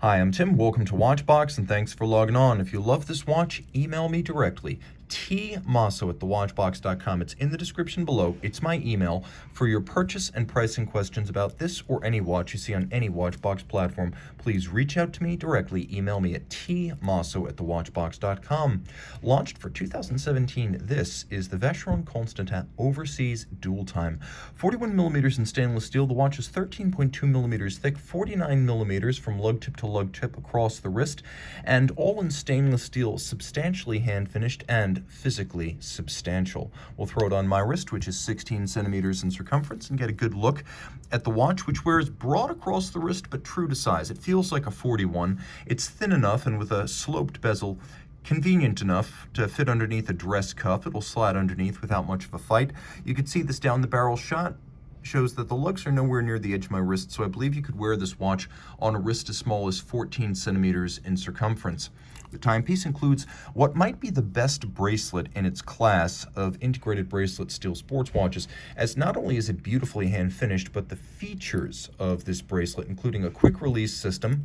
Hi, I'm Tim. Welcome to Watchbox, and thanks for logging on. If you love this watch, email me directly. tmosso@thewatchbox.com. It's in the description below. It's my email for your purchase and pricing questions about this or any watch you see on any Watchbox platform. Please reach out to me directly. Email me at tmosso@thewatchbox.com. Launched for 2017, this is the Vacheron Constantin Overseas Dual Time. 41 millimeters in stainless steel. The watch is 13.2 millimeters thick, 49 millimeters from lug tip to lug tip across the wrist, and all in stainless steel, substantially hand finished and physically substantial. We'll throw it on my wrist, which is 16 centimeters in circumference, and get a good look at the watch, which wears broad across the wrist but true to size. It feels like a 41. It's thin enough and with a sloped bezel, convenient enough to fit underneath a dress cuff. It will slide underneath without much of a fight. You can see this down the barrel shot. Shows that the lugs are nowhere near the edge of my wrist, so I believe you could wear this watch on a wrist as small as 14 centimeters in circumference. The timepiece includes what might be the best bracelet in its class of integrated bracelet steel sports watches, as not only is it beautifully hand finished, but the features of this bracelet, including a quick release system,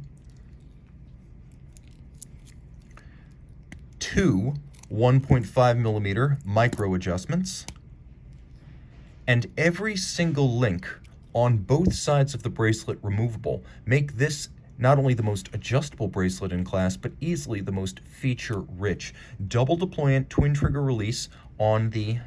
two 1.5 millimeter micro adjustments, and every single link on both sides of the bracelet removable, make this not only the most adjustable bracelet in class, but easily the most feature-rich. Double deployant twin trigger release on the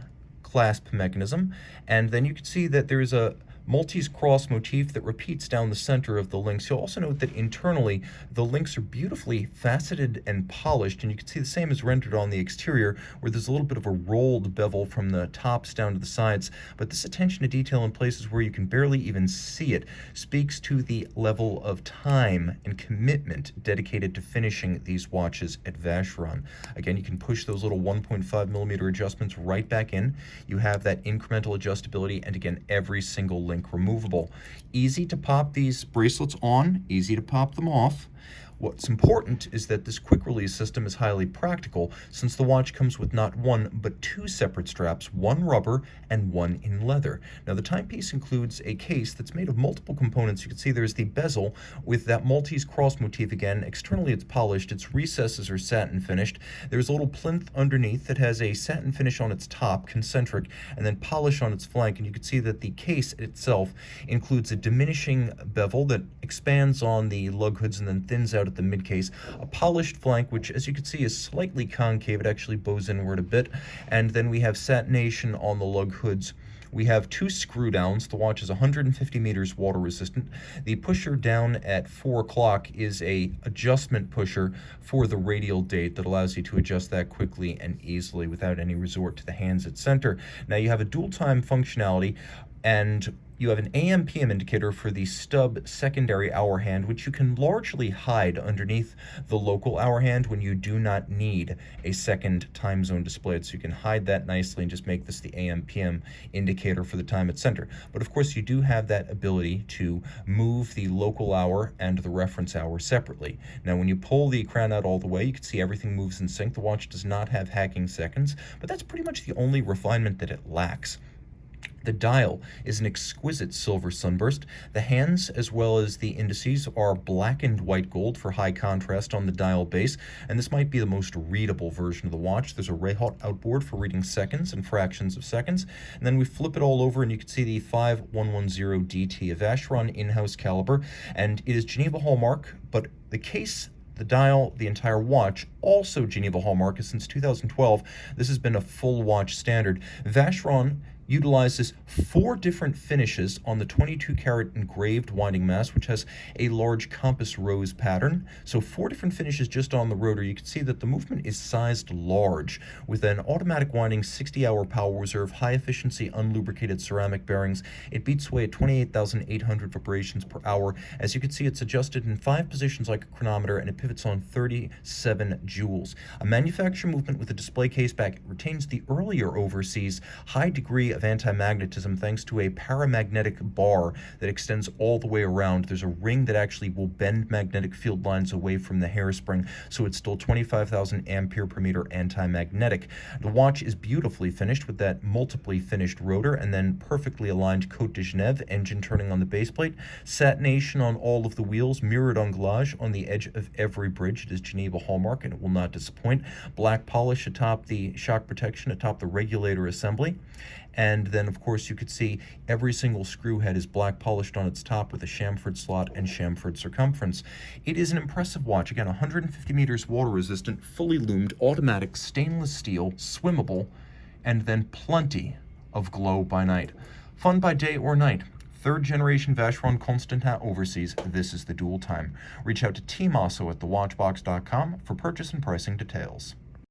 clasp mechanism, and then you can see that there's a Maltese cross motif that repeats down the center of the links. You'll also note that internally the links are beautifully faceted and polished, and you can see the same is rendered on the exterior, where there's a little bit of a rolled bevel from the tops down to the sides. But this attention to detail in places where you can barely even see it speaks to the level of time and commitment dedicated to finishing these watches at Vacheron. Again, you can push those little 1.5 millimeter adjustments right back in. You have that incremental adjustability, and again, every single link removable. Easy to pop these bracelets on, easy to pop them off. What's important is that this quick release system is highly practical, since the watch comes with not one but two separate straps, one rubber and one in leather. Now the timepiece includes a case that's made of multiple components. You can see there's the bezel with that Maltese cross motif again. Externally it's polished, its recesses are satin finished. There's a little plinth underneath that has a satin finish on its top, concentric, and then polish on its flank. And you can see that the case itself includes a diminishing bevel that expands on the lug hoods and then thins out at the mid case, a polished flank, which as you can see is slightly concave. It actually bows inward a bit, and then we have satination on the lug hoods. We have two screw downs. The watch is 150 meters water resistant. The pusher down at 4 o'clock is a adjustment pusher for the radial date that allows you to adjust that quickly and easily without any resort to the hands at center. Now you have a dual time functionality, and you have an AM/PM indicator for the stub secondary hour hand, which you can largely hide underneath the local hour hand when you do not need a second time zone displayed. So you can hide that nicely and just make this the AM/PM indicator for the time at center. But of course, you do have that ability to move the local hour and the reference hour separately. Now, when you pull the crown out all the way, you can see everything moves in sync. The watch does not have hacking seconds, but that's pretty much the only refinement that it lacks. The dial is an exquisite silver sunburst. The hands, as well as the indices, are blackened white gold for high contrast on the dial base, and this might be the most readable version of the watch. There's a Rayhot outboard for reading seconds and fractions of seconds, and then we flip it all over and you can see the 5110DT, a Vacheron in-house caliber, and it is Geneva hallmark, but the case, the dial, the entire watch, also Geneva hallmark, since 2012. This has been a full watch standard. Vacheron utilizes 4 different finishes on the 22 karat engraved winding mass, which has a large compass rose pattern. So 4 different finishes just on the rotor. You can see that the movement is sized large with an automatic winding 60-hour power reserve, high efficiency unlubricated ceramic bearings. It beats away at 28,800 vibrations per hour. As you can see, it's adjusted in 5 positions like a chronometer, and it pivots on 37 joules. A manufacturer movement with a display case back. It retains the earlier overseas high degree of anti-magnetism thanks to a paramagnetic bar that extends all the way around. There's a ring that actually will bend magnetic field lines away from the hairspring, so it's still 25,000 ampere per meter anti-magnetic. The watch is beautifully finished with that multiply finished rotor and then perfectly aligned Côte de Genève, engine turning on the base plate, satination on all of the wheels, mirrored anglage on the edge of every bridge. It is Geneva hallmark and it will not disappoint. Black polish atop the shock protection, atop the regulator assembly. And then, of course, you could see every single screw head is black polished on its top with a chamfered slot and chamfered circumference. It is an impressive watch. Again, 150 meters water resistant, fully loomed, automatic, stainless steel, swimmable, and then plenty of glow by night. Fun by day or night. Third generation Vacheron Constantin overseas. This is the dual time. Reach out to Team Mosso at thewatchbox.com for purchase and pricing details.